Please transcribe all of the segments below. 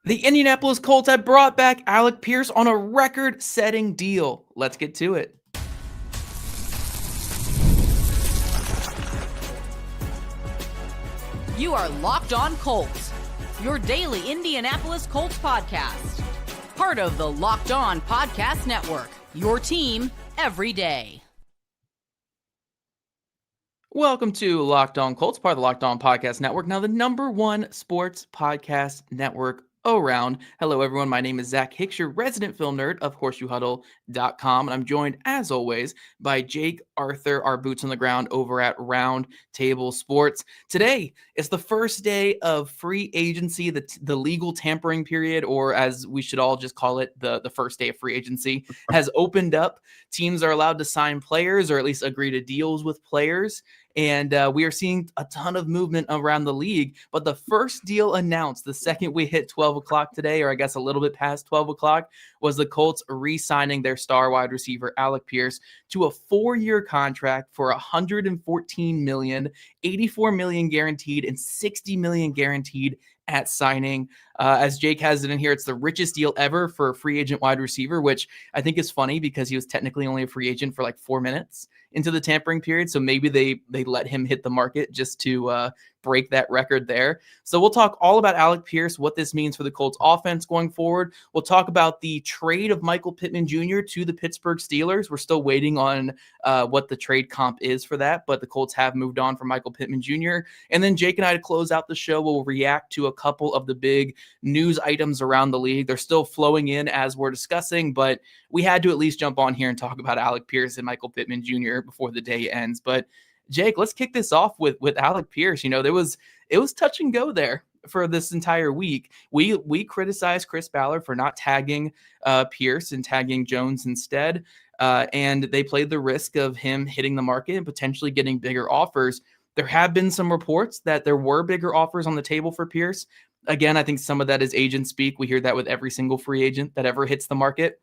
The Indianapolis Colts have brought back Alec Pierce on a record-setting deal. Let's get to it. You are Locked On Colts, your daily Indianapolis Colts podcast. Part of the Locked On Podcast Network, your team every day. Welcome to Locked On Colts, part of the Locked On Podcast Network. Now, the #1 sports podcast network around. Hello, everyone. My name is Zach Hicks, your resident film nerd of horseshoehuddle.com. And I'm joined, as always, by Jake Arthur, our boots on the ground over at Round Table Sports. Today is the first day of free agency, the legal tampering period, or as we should all just call it, the first day of free agency, has opened up. Teams are allowed to sign players or at least agree to deals with players. And we are seeing a ton of movement around the league. But the first deal announced the second we hit 12 o'clock today, or I guess a little bit past 12 o'clock, was the Colts re-signing their star wide receiver, Alec Pierce, to a 4-year contract for $114 million, $84 million guaranteed, and $60 million guaranteed at signing. As Jake has it in here, it's the richest deal ever for a free agent wide receiver, which I think is funny because he was technically only a free agent for like 4 minutes into the tampering period. So maybe they let him hit the market just to break that record there. So we'll talk all about Alec Pierce, what this means for the Colts offense going forward. We'll talk about the trade of Michael Pittman Jr. to the Pittsburgh Steelers. We're still waiting on what the trade comp is for that, but the Colts have moved on from Michael Pittman Jr. And then Jake and I, to close out the show, will react to a couple of the big news items around the league. They're still flowing in as we're discussing, but we had to at least jump on here and talk about Alec Pierce and Michael Pittman Jr. before the day ends. But Jake, let's kick this off with Alec Pierce. You know, it was touch and go there for this entire week. We criticized Chris Ballard for not tagging Pierce and tagging Jones instead. And they played the risk of him hitting the market and potentially getting bigger offers. There have been some reports that there were bigger offers on the table for Pierce. Again, I think some of that is agent speak. We hear that with every single free agent that ever hits the market.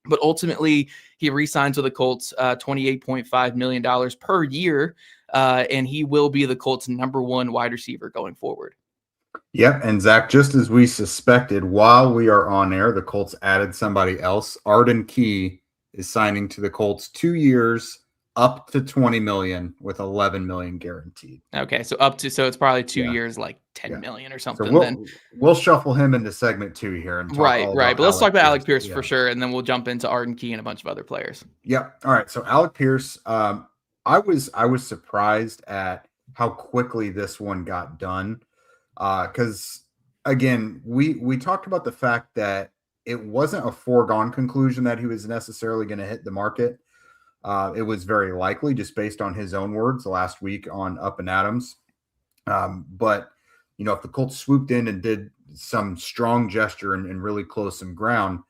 But ultimately, he re-signs with the Colts $28.5 million per year, and he will be the Colts' #1 wide receiver going forward. Yep, and Zach, just as we suspected, while we are on air, the Colts added somebody else. Arden Key is signing to the Colts 2 years, up to $20 million with $11 million guaranteed. Okay, so it's probably 2 years, like $10 million or something. So we'll shuffle him into segment 2 here and talk right. But let's talk about Alec Pierce for sure, and then we'll jump into Arden Key and a bunch of other players. Yep. All right. So Alec Pierce, I was surprised at how quickly this one got done, because again, we talked about the fact that it wasn't a foregone conclusion that he was necessarily going to hit the market. It was very likely, just based on his own words last week on Up and Adams. But, you know, if the Colts swooped in and did some strong gesture and really close some ground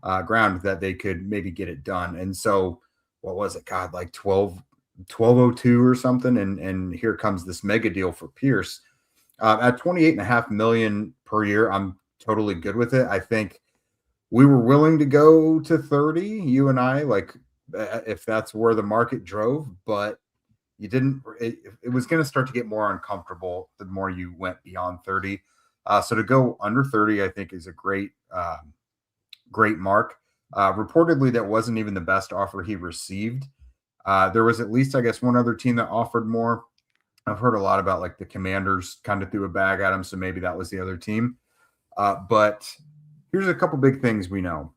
that they could maybe get it done. And so what was it? God, like 1202 or something. And here comes this mega deal for Pierce at $28.5 million per year. I'm totally good with it. I think we were willing to go to 30, you and I, like, if that's where the market drove, but you didn't. It was going to start to get more uncomfortable the more you went beyond 30. So to go under 30, I think, is a great mark. Reportedly, that wasn't even the best offer he received. There was at least, I guess, one other team that offered more. I've heard a lot about, like, the Commanders kind of threw a bag at him, so maybe that was the other team. But here's a couple big things we know.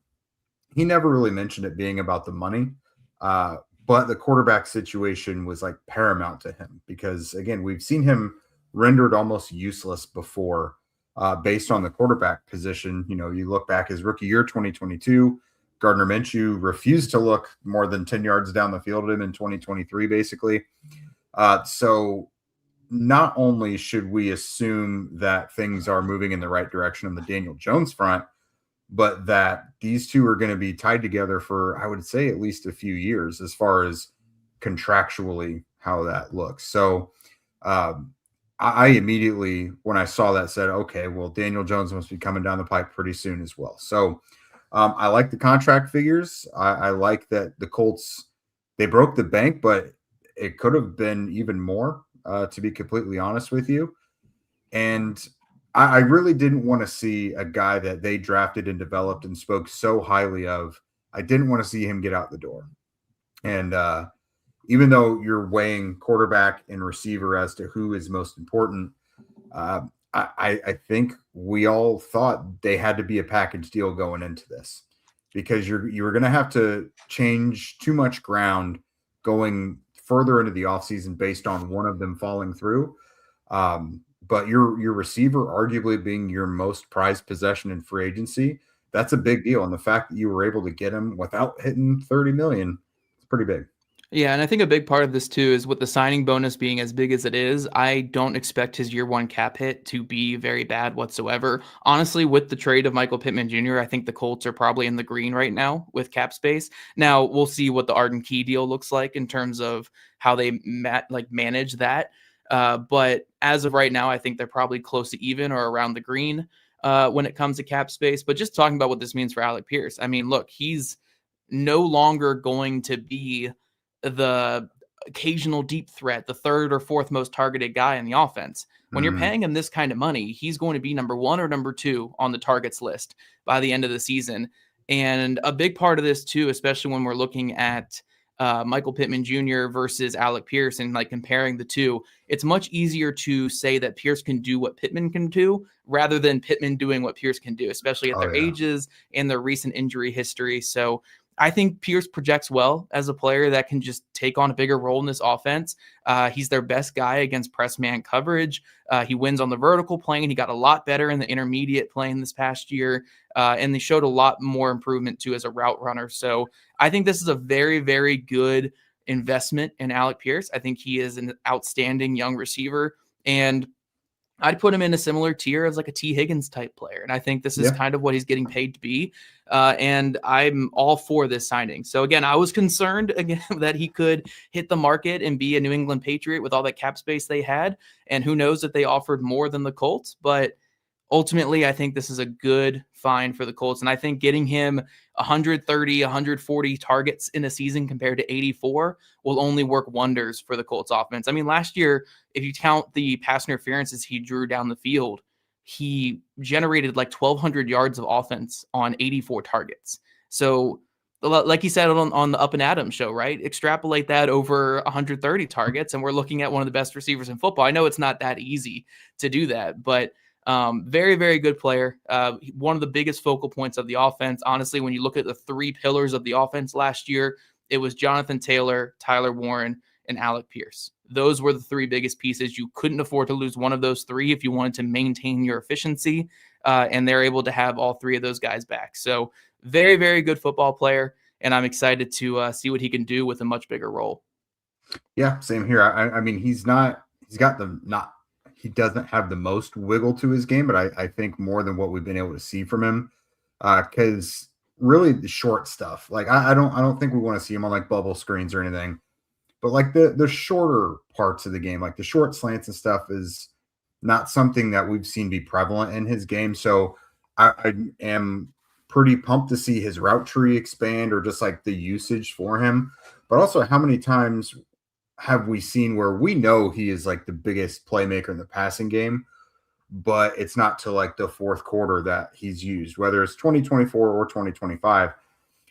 He never really mentioned it being about the money. But the quarterback situation was like paramount to him because, again, we've seen him rendered almost useless before based on the quarterback position. You know, you look back his rookie year, 2022, Gardner Minshew refused to look more than 10 yards down the field at him in 2023, basically. So not only should we assume that things are moving in the right direction on the Daniel Jones front, but that these two are going to be tied together for, I would say, at least a few years as far as contractually how that looks. So I immediately, when I saw that, said, okay, well, Daniel Jones must be coming down the pipe pretty soon as well. So I like the contract figures. I like that the Colts, they broke the bank, but it could have been even more, to be completely honest with you. And I really didn't want to see a guy that they drafted and developed and spoke so highly of. I didn't want to see him get out the door. And even though you're weighing quarterback and receiver as to who is most important, I think we all thought they had to be a package deal going into this, because you were going to have to change too much ground going further into the offseason based on one of them falling through. But your receiver arguably being your most prized possession in free agency, that's a big deal. And the fact that you were able to get him without hitting 30 million, it's pretty big. Yeah, and I think a big part of this too is with the signing bonus being as big as it is, I don't expect his year one cap hit to be very bad whatsoever. Honestly, with the trade of Michael Pittman Jr., I think the Colts are probably in the green right now with cap space. Now, we'll see what the Arden Key deal looks like in terms of how they manage that. But as of right now, I think they're probably close to even or around the green when it comes to cap space. But just talking about what this means for Alec Pierce, I mean, look, he's no longer going to be the occasional deep threat, the third or fourth most targeted guy in the offense. When you're paying him this kind of money, he's going to be number one or number two on the targets list by the end of the season. And a big part of this too, especially when we're looking at Michael Pittman Jr. versus Alec Pierce and like comparing the two, it's much easier to say that Pierce can do what Pittman can do rather than Pittman doing what Pierce can do, especially at their ages and their recent injury history. So I think Pierce projects well as a player that can just take on a bigger role in this offense. He's their best guy against press man coverage. He wins on the vertical plane. He got a lot better in the intermediate plane this past year, and they showed a lot more improvement too as a route runner. So I think this is a very, very good investment in Alec Pierce. I think he is an outstanding young receiver, and I'd put him in a similar tier as like a T. Higgins type player. And I think this is kind of what he's getting paid to be. And I'm all for this signing. So again, I was concerned again that he could hit the market and be a New England Patriot with all that cap space they had. And who knows if they offered more than the Colts, but ultimately, I think this is a good find for the Colts. And I think getting him 130, 140 targets in a season compared to 84 will only work wonders for the Colts offense. I mean, last year, if you count the pass interferences he drew down the field, he generated like 1,200 yards of offense on 84 targets. So like he said on the Up and Adams show, right? Extrapolate that over 130 targets, and we're looking at one of the best receivers in football. I know it's not that easy to do that, but very, very good player. One of the biggest focal points of the offense. Honestly, when you look at the three pillars of the offense last year, it was Jonathan Taylor, Tyler Warren, and Alec Pierce. Those were the three biggest pieces. You couldn't afford to lose one of those three if you wanted to maintain your efficiency, and they're able to have all three of those guys back. So very, very good football player, and I'm excited to see what he can do with a much bigger role. Yeah, same here. I mean, he doesn't have the most wiggle to his game, but I think more than what we've been able to see from him, because really the short stuff, like I don't think we want to see him on like bubble screens or anything, but like the shorter parts of the game, like the short slants and stuff, is not something that we've seen be prevalent in his game. So I am pretty pumped to see his route tree expand, or just like the usage for him, but also how many times have we seen where we know he is like the biggest playmaker in the passing game, but it's not till like the fourth quarter that he's used, whether it's 2024 or 2025,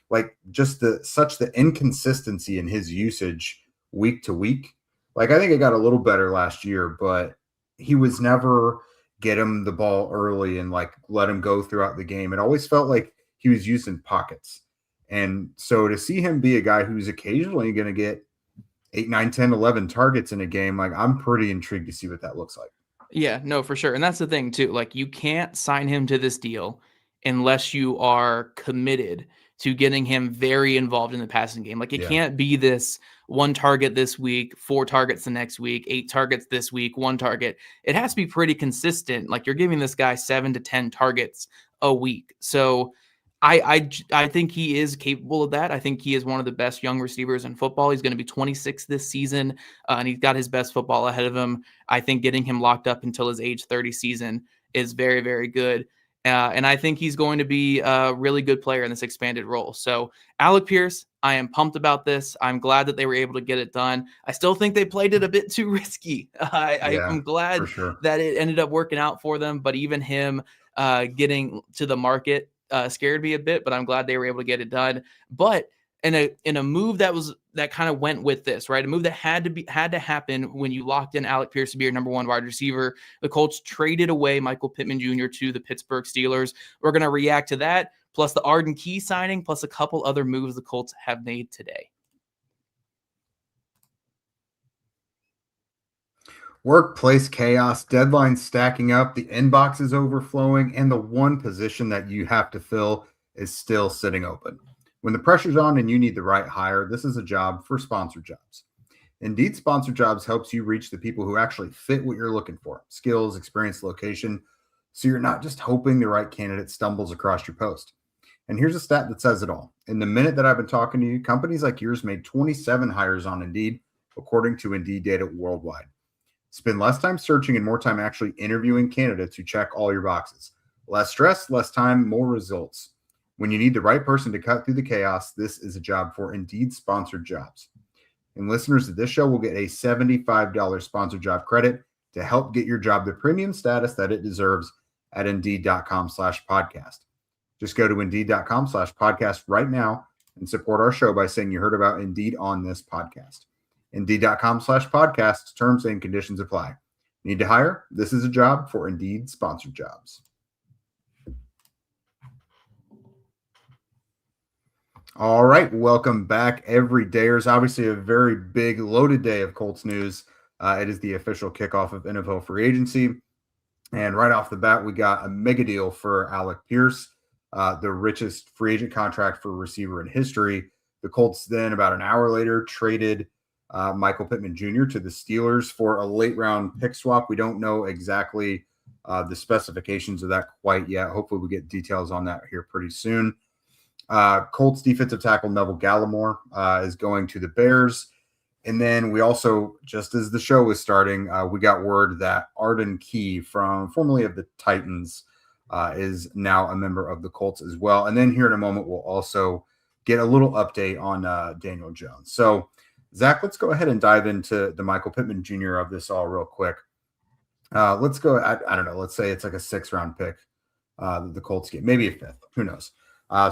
like just the inconsistency in his usage week to week. Like I think it got a little better last year, but he was never get him the ball early and like let him go throughout the game. It always felt like he was used in pockets. And so to see him be a guy who's occasionally going to get 8, 9, 10, 11 targets in a game, like I'm pretty intrigued to see what that looks like. Yeah, no, for sure. And that's the thing too. Like you can't sign him to this deal unless you are committed to getting him very involved in the passing game. Like it can't be this 1 target this week, 4 targets the next week, 8 targets this week, 1 target. It has to be pretty consistent. Like you're giving this guy 7 to 10 targets a week. So I think he is capable of that. I think he is one of the best young receivers in football. He's going to be 26 this season, and he's got his best football ahead of him. I think getting him locked up until his age 30 season is very, very good. And I think he's going to be a really good player in this expanded role. So Alec Pierce, I am pumped about this. I'm glad that they were able to get it done. I still think they played it a bit too risky. Yeah, I'm for glad sure. that it ended up working out for them, but even him getting to the market scared me a bit, but I'm glad they were able to get it done. But in a move that kind of went with this, right? A move that had to happen when you locked in Alec Pierce to be your number one wide receiver. The Colts traded away Michael Pittman Jr. to the Pittsburgh Steelers. We're going to react to that, plus the Arden Key signing, plus a couple other moves the Colts have made today. Workplace chaos, deadlines stacking up, the inbox is overflowing, and the one position that you have to fill is still sitting open. When the pressure's on and you need the right hire, this is a job for sponsored jobs. Indeed Sponsored Jobs helps you reach the people who actually fit what you're looking for, skills, experience, location, so you're not just hoping the right candidate stumbles across your post. And here's a stat that says it all. In the minute that I've been talking to you, companies like yours made 27 hires on Indeed, according to Indeed data worldwide. Spend less time searching and more time actually interviewing candidates who check all your boxes. Less stress, less time, more results. When you need the right person to cut through the chaos, this is a job for Indeed Sponsored Jobs. And listeners to this show will get a $75 sponsored job credit to help get your job the premium status that it deserves at Indeed.com/podcast. Just go to Indeed.com/podcast right now and support our show by saying you heard about Indeed on this podcast. Indeed.com/podcast. Terms and conditions apply. Need to hire? This is a job for Indeed Sponsored Jobs. All right, welcome back, everydayers. Obviously, a very big, loaded day of Colts news. It is the official kickoff of NFL free agency. And right off the bat, we got a mega deal for Alec Pierce, the richest free agent contract for a receiver in history. The Colts then, about an hour later, traded Michael Pittman Jr. to the Steelers for a late-round pick swap. We don't know exactly the specifications of that quite yet. Hopefully, we get details on that here pretty soon. Colts defensive tackle Neville Gallimore is going to the Bears. And then we also, just as the show was starting, we got word that Arden Key, formerly of the Titans, is now a member of the Colts as well. And then here in a moment, we'll also get a little update on Daniel Jones. So, Zach, let's go ahead and dive into the Michael Pittman Jr. of this all real quick. Let's go, I don't know, let's say it's like a 6th-round pick that the Colts get, maybe a 5th, who knows.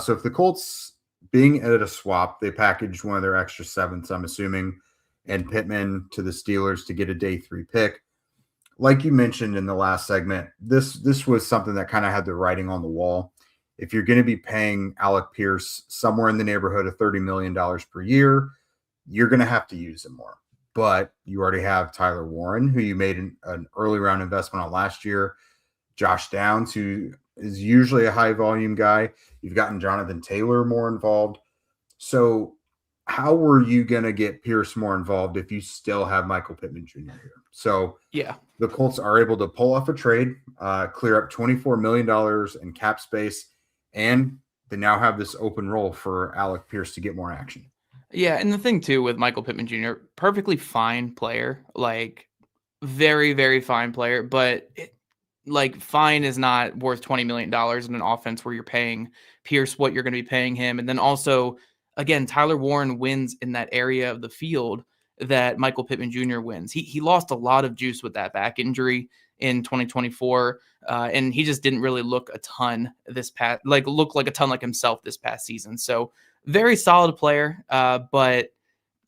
So if the Colts, being at a swap, they packaged one of their extra 7ths, I'm assuming, and Pittman to the Steelers to get a day 3 pick. Like you mentioned in the last segment, this was something that kind of had the writing on the wall. If you're going to be paying Alec Pierce somewhere in the neighborhood of $30 million per year, you're going to have to use him more. But you already have Tyler Warren, who you made an early round investment on last year, Josh Downs, who is usually a high volume guy. You've gotten Jonathan Taylor more involved. So how were you going to get Pierce more involved if you still have Michael Pittman Jr. here? So yeah, the Colts are able to pull off a trade, clear up $24 million in cap space, and they now have this open role for Alec Pierce to get more action. Yeah, and the thing too with Michael Pittman Jr., perfectly fine player, like very, very fine player, but fine is not worth $20 million in an offense where you're paying Pierce what you're going to be paying him. And then also, again, Tyler Warren wins in that area of the field that Michael Pittman Jr. wins. He lost a lot of juice with that back injury in 2024, and he just didn't really look a ton look like a ton like himself this past season. So very solid player, but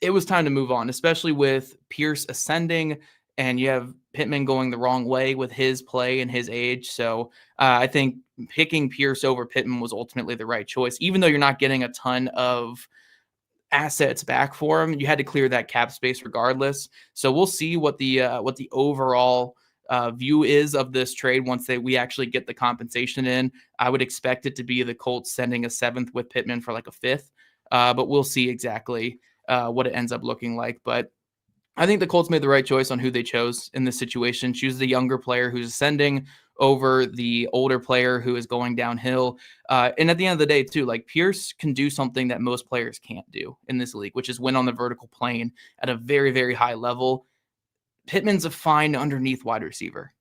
it was time to move on, especially with Pierce ascending and you have Pittman going the wrong way with his play and his age. So I think picking Pierce over Pittman was ultimately the right choice, even though you're not getting a ton of assets back for him. You had to clear that cap space regardless. So we'll see what the overall view is of this trade once we actually get the compensation in. I would expect it to be the Colts sending a 7th with Pittman for like a 5th, but we'll see exactly what it ends up looking like. But I think the Colts made the right choice on who they chose in this situation. Choose the younger player who's ascending over the older player who is going downhill. And at the end of the day, too, like Pierce can do something that most players can't do in this league, which is win on the vertical plane at a very, very high level. Pittman's a fine underneath wide receiver,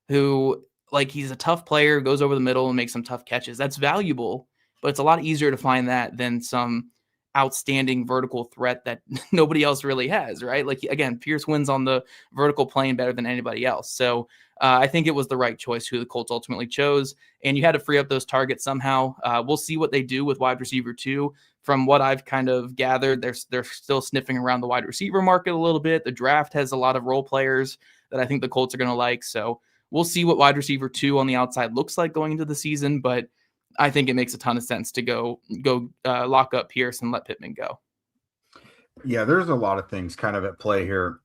who like he's a tough player, goes over the middle and makes some tough catches. That's valuable, but it's a lot easier to find that than some outstanding vertical threat that nobody else really has, right? Like, again, Pierce wins on the vertical plane better than anybody else. So I think it was the right choice who the Colts ultimately chose, and you had to free up those targets somehow. We'll see what they do with wide receiver 2. From what I've kind of gathered, they're still sniffing around the wide receiver market a little bit. The draft has a lot of role players that I think the Colts are going to like. So we'll see what wide receiver 2 on the outside looks like going into the season, but I think it makes a ton of sense to go lock up Pierce and let Pittman go. Yeah, there's a lot of things kind of at play here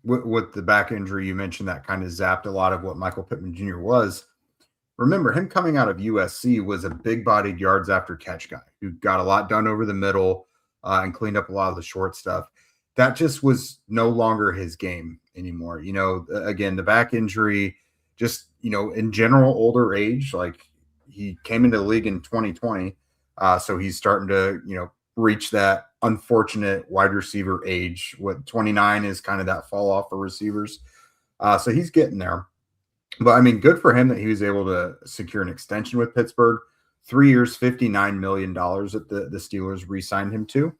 with the back injury. You mentioned that kind of zapped a lot of what Michael Pittman Jr. was. Remember, him coming out of USC was a big-bodied yards after catch guy who got a lot done over the middle and cleaned up a lot of the short stuff. That just was no longer his game anymore. You know, again, the back injury, just, you know, in general, older age, like he came into the league in 2020. So he's starting to, you know, reach that unfortunate wide receiver age. What 29 is kind of that fall off for receivers. So he's getting there. But I mean, good for him that he was able to secure an extension with Pittsburgh. 3 years, $59 million that the Steelers re-signed him to.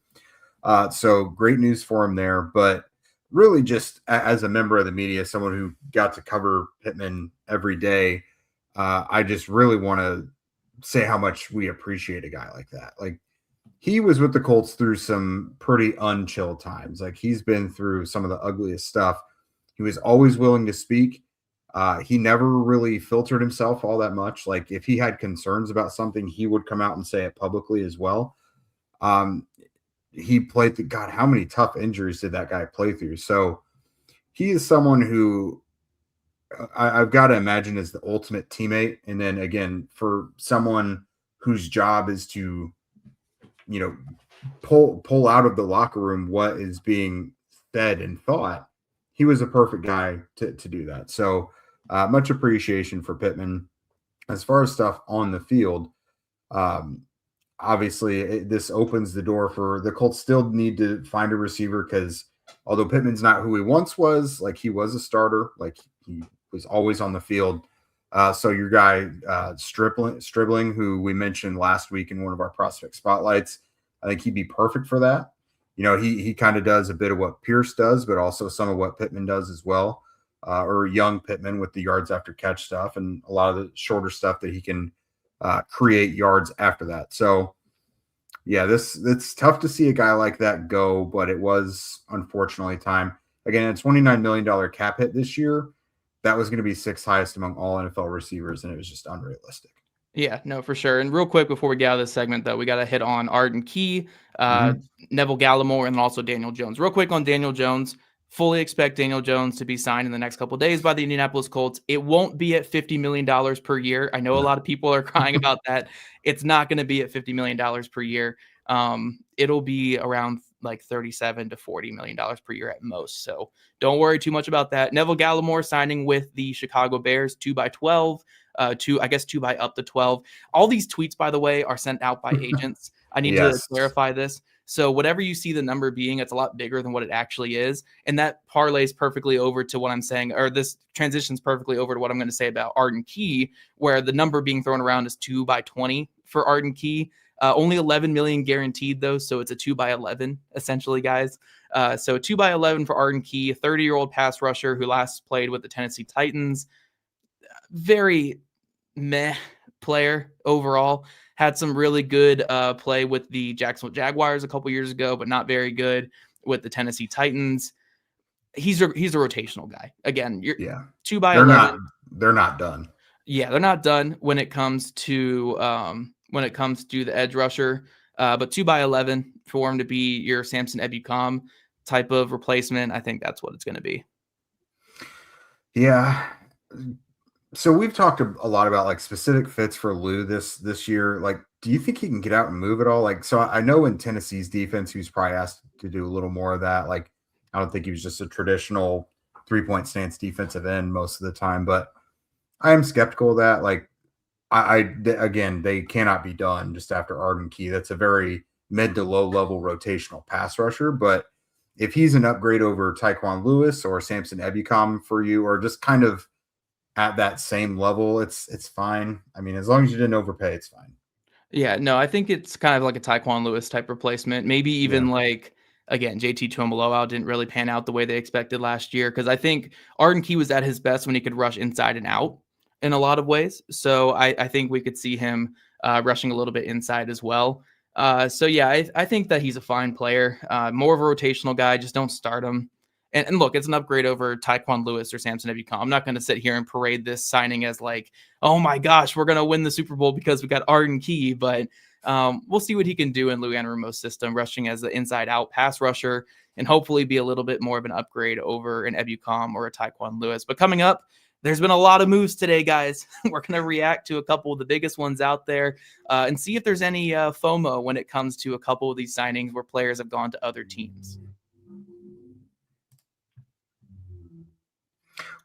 So great news for him there. But really just as a member of the media, someone who got to cover Pittman every day, I just really want to say how much we appreciate a guy like that. Like, he was with the Colts through some pretty unchill times. Like, he's been through some of the ugliest stuff. He was always willing to speak. He never really filtered himself all that much. Like, if he had concerns about something, he would come out and say it publicly as well. He played God, how many tough injuries did that guy play through? So he is someone who I've got to imagine is the ultimate teammate. And then again, for someone whose job is to, you know, pull out of the locker room what is being said and thought, he was a perfect guy to do that. So much appreciation for Pittman. As far as stuff on the field, obviously this opens the door for the Colts. Still need to find a receiver, because although Pittman's not who he once was, like he was a starter, like he was always on the field. So your guy Stribling, who we mentioned last week in one of our prospect spotlights, I think he'd be perfect for that. You know, he kind of does a bit of what Pierce does, but also some of what Pittman does as well, or young Pittman with the yards after catch stuff and a lot of the shorter stuff that he can create yards after that. So yeah, it's tough to see a guy like that go, but it was unfortunately time. Again, a $29 million cap hit this year. That was going to be 6th highest among all NFL receivers, and it was just unrealistic. Yeah, no, for sure. And real quick before we get out of this segment, though, we got to hit on Arden Key, Neville Gallimore, and also Daniel Jones. Real quick on Daniel Jones, fully expect Daniel Jones to be signed in the next couple of days by the Indianapolis Colts. It won't be at $50 million per year. I know a lot of people are crying about that. It's not going to be at $50 million per year. It'll be around like $37 to $40 million per year at most. So don't worry too much about that. Neville Gallimore signing with the Chicago Bears, 2x12, 2 by up to 12. All these tweets, by the way, are sent out by agents. I need to clarify this. So whatever you see the number being, it's a lot bigger than what it actually is. And that parlays perfectly over to what I'm saying, or this transitions perfectly over to what I'm going to say about Arden Key, where the number being thrown around is 2x20 for Arden Key. Only 11 million guaranteed though. So it's a 2x11 essentially, guys. So 2x11 for Arden Key, a 30-year-old pass rusher who last played with the Tennessee Titans. Very meh player overall. Had some really good play with the Jacksonville Jaguars a couple years ago, but not very good with the Tennessee Titans. He's a rotational guy. Again, 2x11. They're not done. Yeah, they're not done when it comes to the edge rusher. But 2x11 for him to be your Samson Ebukam type of replacement, I think that's what it's going to be. Yeah. So we've talked a lot about like specific fits for Lou this year. Like, do you think he can get out and move at all? Like, so I know in Tennessee's defense, he was probably asked to do a little more of that. Like, I don't think he was just a traditional 3-point stance defensive end most of the time, but I am skeptical of that. Like, again, they cannot be done just after Arden Key. That's a very mid to low level rotational pass rusher. But if he's an upgrade over Tyquan Lewis or Samson Ebukam for you, or just kind of at that same level, it's fine. I mean, as long as you didn't overpay, it's fine. Yeah, no, I think it's kind of like a Tyquan Lewis type replacement. Maybe Yeah. even like again, JT Tuimoloau didn't really pan out the way they expected last year because I think Arden Key was at his best when he could rush inside and out in a lot of ways. So I think we could see him rushing a little bit inside as well. So yeah, I think that he's a fine player, more of a rotational guy. Just don't start him. And look, it's an upgrade over Tyquan Lewis or Samson Ebukam. I'm not going to sit here and parade this signing as like, oh my gosh, we're going to win the Super Bowl because we got Arden Key. But we'll see what he can do in Lou Anarumo's system, rushing as the inside-out pass rusher, and hopefully be a little bit more of an upgrade over an Ebukam or a Tyquan Lewis. But coming up, there's been a lot of moves today, guys. We're going to react to a couple of the biggest ones out there and see if there's any FOMO when it comes to a couple of these signings where players have gone to other teams.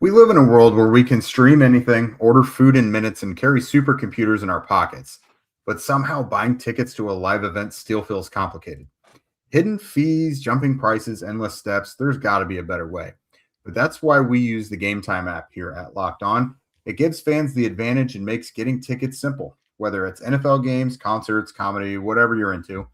We live in a world where we can stream anything, order food in minutes, and carry supercomputers in our pockets. But somehow buying tickets to a live event still feels complicated. Hidden fees, jumping prices, endless steps, there's got to be a better way. But that's why we use the Gametime app here at Locked On. It gives fans the advantage and makes getting tickets simple, whether it's NFL games, concerts, comedy, whatever you're into.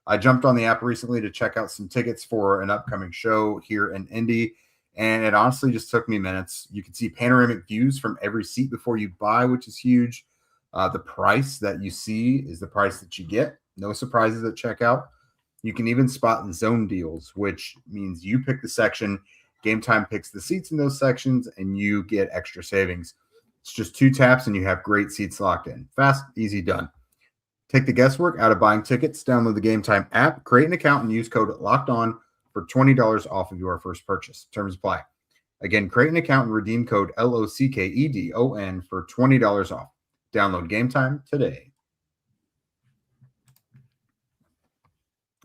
I jumped on the app recently to check out some tickets for an upcoming show here in Indy, and it honestly just took me minutes. You can see panoramic views from every seat before you buy, which is huge. The price that you see is the price that you get. No surprises at checkout. You can even spot the zone deals, which means you pick the section, Gametime picks the seats in those sections, and you get extra savings. It's just 2 taps and you have great seats locked in. Fast, easy, done. Take the guesswork out of buying tickets. Download the Gametime app, create an account, and use code LOCKEDON for $20 off of your first purchase. Terms apply. Again, create an account and redeem code LOCKEDON for $20 off. Download Gametime today.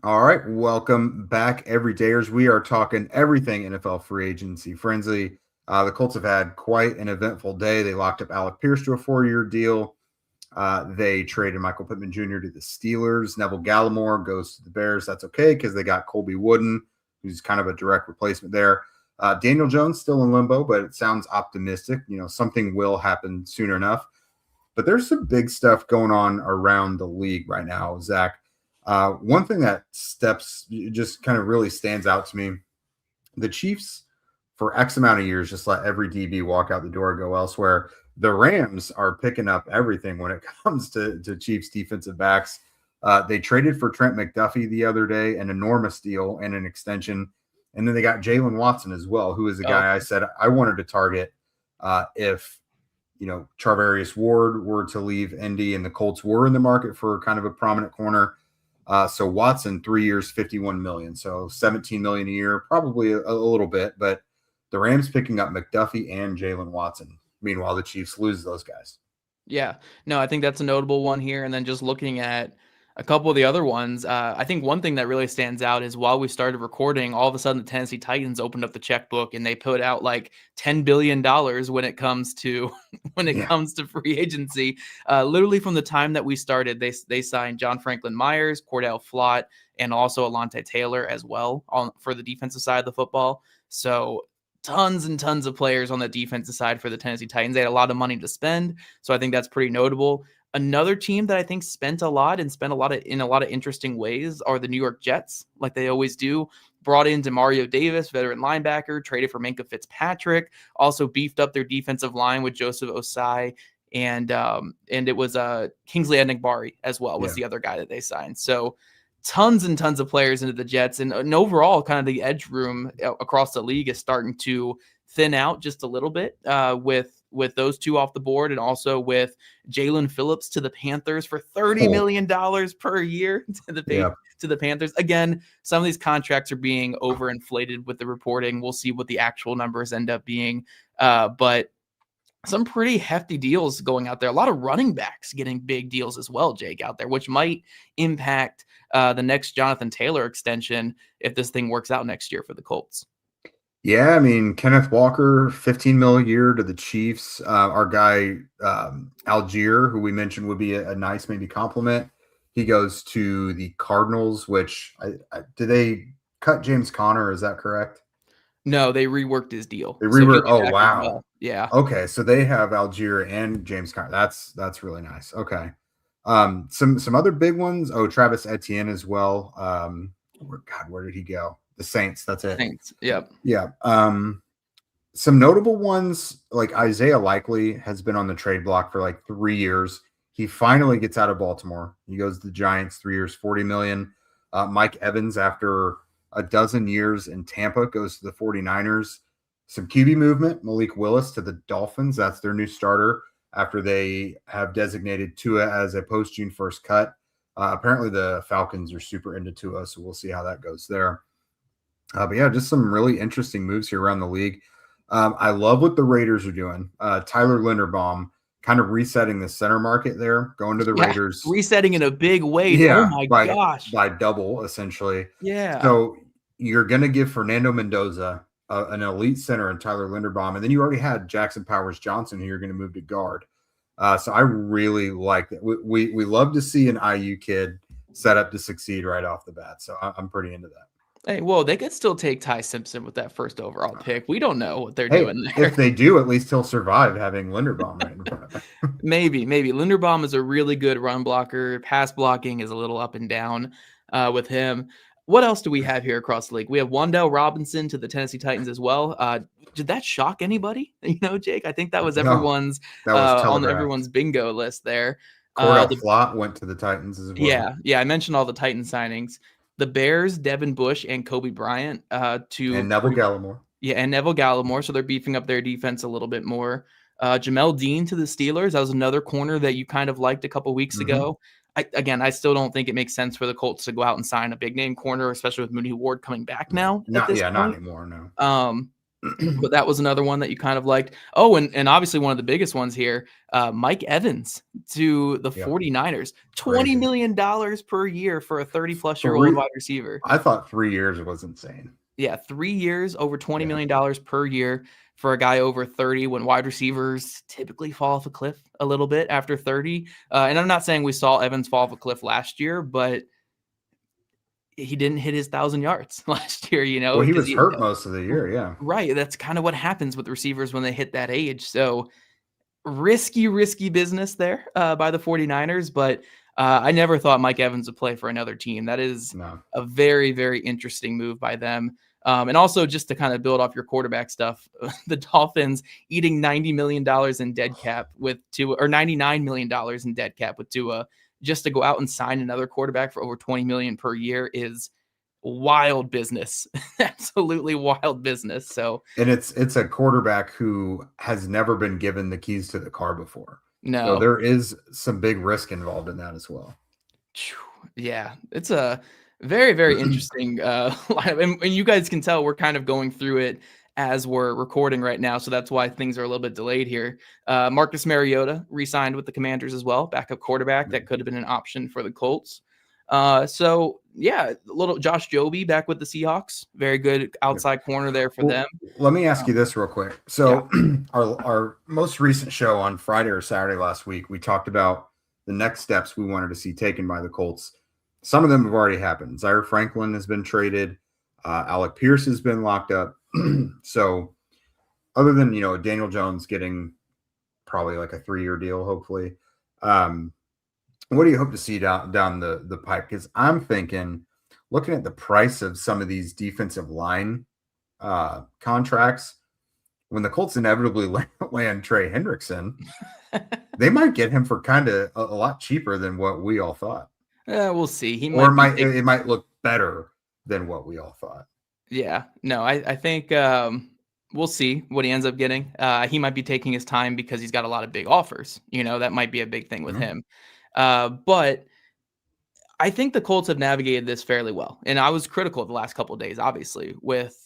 All right, welcome back, everydayers. We are talking everything NFL free agency frenzy. The Colts have had quite an eventful day. They locked up Alec Pierce to a 4-year deal. They traded Michael Pittman Jr. to the Steelers. Neville Gallimore goes to the Bears. That's okay because they got Colby Wooden, who's kind of a direct replacement there. Daniel Jones still in limbo, but it sounds optimistic. You know, something will happen soon enough. But there's some big stuff going on around the league right now, Zach. One thing that just kind of really stands out to me, the Chiefs for X amount of years just let every DB walk out the door, go elsewhere. The Rams are picking up everything when it comes to Chiefs defensive backs. They traded for Trent McDuffie the other day, an enormous deal and an extension. And then they got Jalen Watson as well, who is a guy I said I wanted to target if, you know, Charvarius Ward were to leave Indy and the Colts were in the market for kind of a prominent corner. So Watson, 3 years, $51 million. So $17 million a year, probably a little bit, but the Rams picking up McDuffie and Jalen Watson. Meanwhile, the Chiefs lose those guys. Yeah, no, I think that's a notable one here. And then just looking at a couple of the other ones, I think one thing that really stands out is while we started recording, all of a sudden the Tennessee Titans opened up the checkbook and they put out like $10 billion when it comes to comes to free agency. Literally from the time that we started, they signed John Franklin Myers, Cordell Flott, and also Alontae Taylor as well for the defensive side of the football. So tons and tons of players on the defensive side for the Tennessee Titans. They had a lot of money to spend, so I think that's pretty notable. Another team that I think spent a lot in a lot of interesting ways are the New York Jets, like they always do. Brought in Demario Davis, veteran linebacker, traded for Minkah Fitzpatrick, also beefed up their defensive line with Joseph Osai, and it was Kingsley Enagbari as well was the other guy that they signed. So tons and tons of players into the Jets, and overall kind of the edge room across the league is starting to thin out just a little bit with those two off the board, and also with Jalen Phillips to the Panthers for $30 million per year to the Panthers. Again, some of these contracts are being overinflated with the reporting. We'll see what the actual numbers end up being, but some pretty hefty deals going out there. A lot of running backs getting big deals as well, Jake, out there, which might impact the next Jonathan Taylor extension if this thing works out next year for the Colts. Yeah, I mean, Kenneth Walker, $15 million a year to the Chiefs. Our guy, Algier, who we mentioned would be a nice maybe compliment. He goes to the Cardinals, which did they cut James Conner? Is that correct? No, they reworked his deal. They So he'll reworked. be Oh back as wow. well. Yeah. Okay, so they have Algier and James Conner. That's really nice. Okay. Some other big ones. Oh, Travis Etienne as well. Where did he go? The Saints. That's it. Thanks. Yep. Yeah. Some notable ones like Isaiah Likely has been on the trade block for like 3 years. He finally gets out of Baltimore. He goes to the Giants, 3 years, $40 million. Mike Evans, after a dozen years in Tampa, goes to the 49ers. Some QB movement, Malik Willis to the Dolphins. That's their new starter after they have designated Tua as a post-June 1st cut. Apparently the Falcons are super into Tua, so we'll see how that goes there. But yeah, just some really interesting moves here around the league. I love what the Raiders are doing. Tyler Linderbaum kind of resetting the center market there, going to the Raiders. Resetting in a big way. Yeah, Oh my gosh. By double, essentially. Yeah. So you're going to give Fernando Mendoza an elite center and Tyler Linderbaum, and then you already had Jackson Powers-Johnson who you're going to move to guard. So I really like that. We love to see an IU kid set up to succeed right off the bat. So I'm pretty into that. Hey, well, they could still take Ty Simpson with that first overall pick. We don't know what they're doing there. If they do, at least he'll survive having Linderbaum right in front of him. Maybe. Linderbaum is a really good run blocker. Pass blocking is a little up and down with him. What else do we have here across the league? We have Wan'Dale Robinson to the Tennessee Titans as well. Did that shock anybody? Jake, I think that was everyone's on everyone's bingo list there. Cordell Flott went to the Titans as well. Yeah. I mentioned all the Titan signings. The Bears, Devin Bush and Kobe Bryant and Neville Gallimore. Yeah, and Neville Gallimore. So they're beefing up their defense a little bit more. Jamel Dean to the Steelers. That was another corner that you kind of liked a couple weeks ago. I still don't think it makes sense for the Colts to go out and sign a big name corner, especially with Mooney Ward coming back now. Not anymore. No. But that was another one that you kind of liked. Oh, and obviously one of the biggest ones here, Mike Evans to the 49ers, $20 million per year for a 30-plus-year-old wide receiver. I thought 3 years was insane. Yeah, 3 years, over $20 million per year for a guy over 30 when wide receivers typically fall off a cliff a little bit after 30. And I'm not saying we saw Evans fall off a cliff last year, but he didn't hit his 1,000 yards last year, Well, he was hurt most of the year, yeah. Right. That's kind of what happens with receivers when they hit that age. So risky business there by the 49ers, but I never thought Mike Evans would play for another team. That is a very, very interesting move by them. And also just to kind of build off your quarterback stuff, the Dolphins eating $90 million in dead cap with Tua, or $99 million in dead cap with Tua, just to go out and sign another quarterback for over $20 million per year is wild business. Absolutely wild business. So, and it's a quarterback who has never been given the keys to the car before. No, so there is some big risk involved in that as well. Yeah, it's a very, very interesting lineup. And you guys can tell we're kind of going through it as we're recording right now. So that's why things are a little bit delayed here. Marcus Mariota re-signed with the Commanders as well. Backup quarterback. That could have been an option for the Colts. So yeah, little Josh Jobe back with the Seahawks. Very good outside corner there for them. Let me ask you this real quick. So our most recent show on Friday or Saturday last week, we talked about the next steps we wanted to see taken by the Colts. Some of them have already happened. Zaire Franklin has been traded. Alec Pierce has been locked up. So other than, Daniel Jones getting probably like a 3-year deal, hopefully, what do you hope to see down the pipe? Because I'm thinking, looking at the price of some of these defensive line contracts, when the Colts inevitably land Trey Hendrickson, they might get him for kind of a lot cheaper than what we all thought. We'll see. It might look better than what we all thought. Yeah, no, I think we'll see what he ends up getting. He might be taking his time because he's got a lot of big offers. That might be a big thing with him. But I think the Colts have navigated this fairly well. And I was critical the last couple of days, obviously, with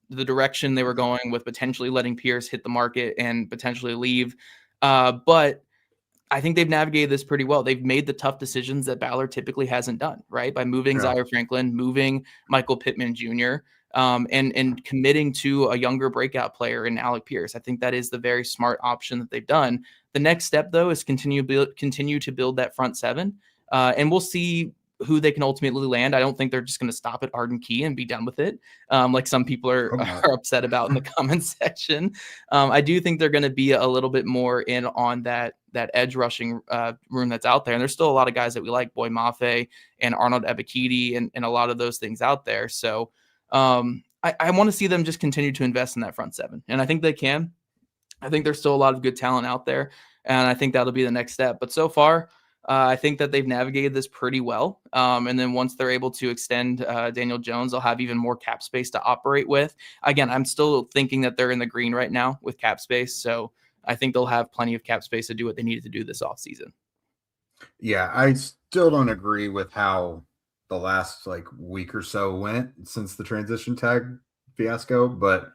the direction they were going with potentially letting Pierce hit the market and potentially leave. But I think they've navigated this pretty well. They've made the tough decisions that Ballard typically hasn't done, right? By moving Zaire Franklin, moving Michael Pittman Jr., and committing to a younger breakout player in Alec Pierce. I think that is the very smart option that they've done. The next step, though, is continue to build that front seven. And we'll see who they can ultimately land. I don't think they're just going to stop at Arden Key and be done with it, like some people are upset about in the comments section. I do think they're going to be a little bit more in on that edge rushing room that's out there. And there's still a lot of guys that we like, Boy Mafe and Arnold Ebiketie and a lot of those things out there. So I want to see them just continue to invest in that front seven. And I think they can. I think there's still a lot of good talent out there. And I think that'll be the next step. But so far, I think that they've navigated this pretty well. And then once they're able to extend Daniel Jones, they'll have even more cap space to operate with. Again, I'm still thinking that they're in the green right now with cap space. So I think they'll have plenty of cap space to do what they needed to do this offseason. Yeah, I still don't agree with how the last week or so went since the transition tag fiasco, but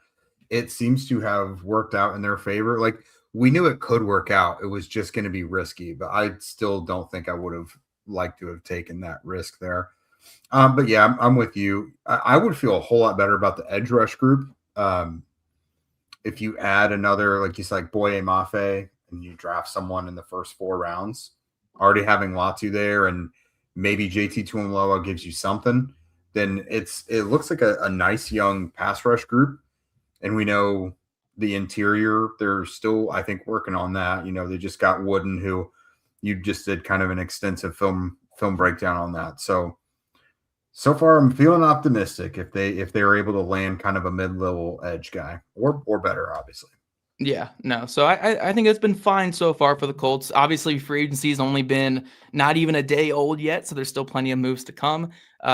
it seems to have worked out in their favor. We knew it could work out. It was just going to be risky, but I still don't think I would have liked to have taken that risk there. But yeah, I'm with you. I would feel a whole lot better about the edge rush group. If you add another, like you said, Boye Mafe, and you draft someone in the first 4 rounds, already having Latu there, and maybe JT Tuimoloau gives you something, then it looks like a nice young pass rush group. And we know the interior, they're still, I think, working on that. They just got Wooden, who you just did kind of an extensive film breakdown on that. So far I'm feeling optimistic if they're able to land kind of a mid-level edge guy or better, obviously. Yeah, no. So I think it's been fine so far for the Colts. Obviously, free agency has only been not even a day old yet, so there's still plenty of moves to come.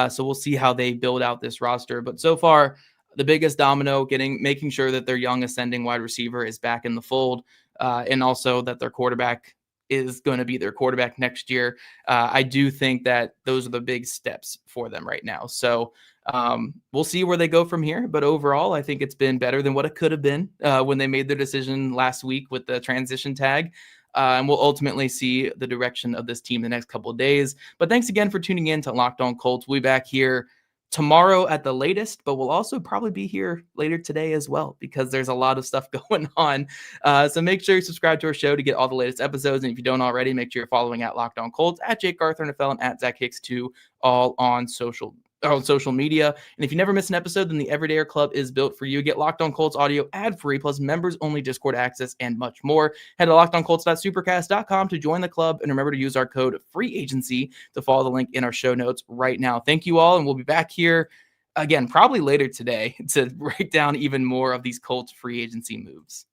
So we'll see how they build out this roster. But so far, the biggest domino, making sure that their young ascending wide receiver is back in the fold, and also that their quarterback is going to be their quarterback next year. I do think that those are the big steps for them right now. So we'll see where they go from here. But overall, I think it's been better than what it could have been when they made their decision last week with the transition tag. And we'll ultimately see the direction of this team the next couple of days. But thanks again for tuning in to Locked On Colts. We'll be back here tomorrow at the latest, but we'll also probably be here later today as well, because there's a lot of stuff going on. So make sure you subscribe to our show to get all the latest episodes. And if you don't already, make sure you're following at Locked On Colts, at Jake Arthur NFL, and at Zach Hicks 2, all on social media. And if you never miss an episode, then the Everydayer Club is built for you. Get Locked On Colts audio ad-free, plus members-only Discord access, and much more. Head to lockedoncolts.supercast.com to join the club, and remember to use our code FREEAGENCY to follow the link in our show notes right now. Thank you all, and we'll be back here again probably later today to break down even more of these Colts free agency moves.